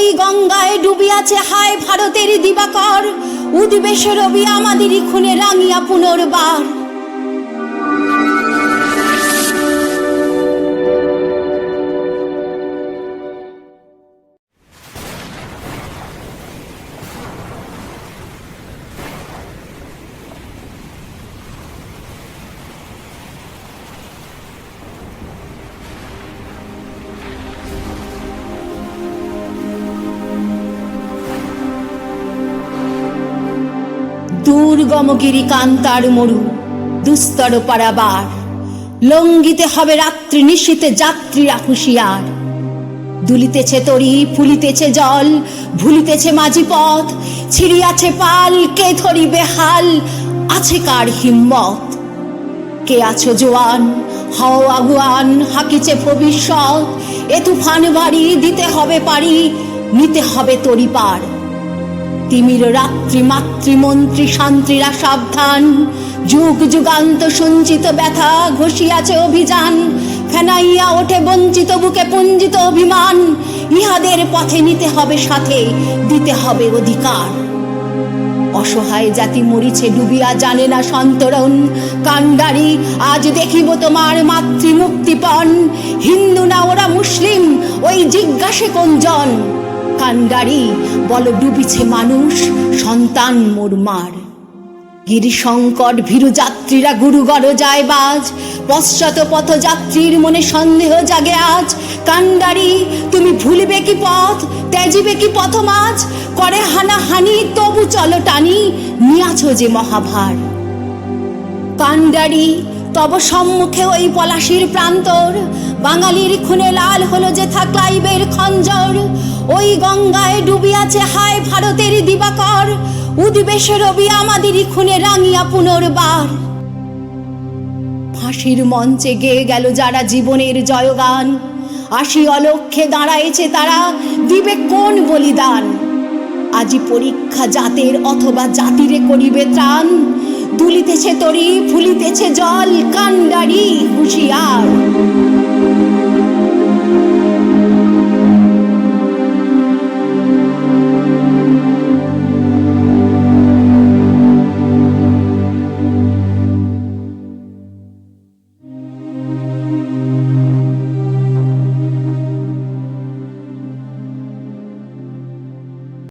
ওই গঙ্গায় ডুবিয়াছে হায় ভারতের দিবাকর, উদ্বেশে রবি আমাদেরই খুনে রাঙিয়া পুনর্বার। দুর্গমগিরি কান্তার মরু দুস্তর পারাবার, লঙ্ঘিতে হবে রাত্রি নিশীতে যাত্রীরা হুঁশিয়ার। দুলিতেছে তরি ফুলিতেছে জল, ভুলিতেছে মাঝি পথ, ছিড়িয়াছে পাল কে ধরিবে হাল, আছে কার হিম্মত? কে আছো জোয়ান হও আগুয়ান, হাকিছে ভবিষ্যৎ, এ তুফান বাড়ি দিতে হবে পারি, নিতে হবে তরি পার। তিমির রাত্রি মাতৃমন্ত্রী শান্তিরা সাবধান, যুগ যুগান্ত সঞ্চিত ব্যথা ঘষিয়াছে অভিযান। ফেনাইয়া ওঠে বঞ্চিত বুকে পুঞ্জিত অভিমান, ইহাদের পথে নিতে হবে সাথে, দিতে হবে অধিকার। অসহায় জাতি মরিছে ডুবিয়া জানে না সন্তরণ, কান্ডারি আজ দেখিব তোমার মাতৃমুক্তিপণ। হিন্দু না ওরা মুসলিম ওই জিজ্ঞাসে কোনজন, কান্ডারি বল ডুবিছে মানুষ সন্তান মোরমার। গিরিশঙ্কর ভীরু যাত্রীরা গুরুগড় যায় বাজ, পশ্চাৎ পথযাত্রীর মনে সন্দেহ জাগে আজ। কান্ডারি তুমি ভুলিবে কি পথ, ত্যাজিবে কি পথ মাঝ, করে হানাহানি তবু চলো টানি, নিয়াছ যে মহাভার। কান্ডারি তব সম্মুখে ওই পলাশির প্রান্তর, বাঙালির খুনে লাল হলো যে থাকলাইবের খঞ্জর। ওই গঙ্গায় ডুবিয়াছে হায় ভারতের দিবাকর, উদ্বেশে রবি আমাদেরই খুনে রাঙিয়া পুনর্বার। ফাঁসির মঞ্চে গেয়ে গেল যারা জীবনের জয়গান, আসি অলক্ষ্যে দাঁড়াইছে তারা, দিবে কোন বলিদান? আজি পরীক্ষা জাতের অথবা জাতিরে করিবে ত্রাণ, দুলিতেছে তরি ফুলিতেছে জল, কান্ডারি হুঁশিয়ার।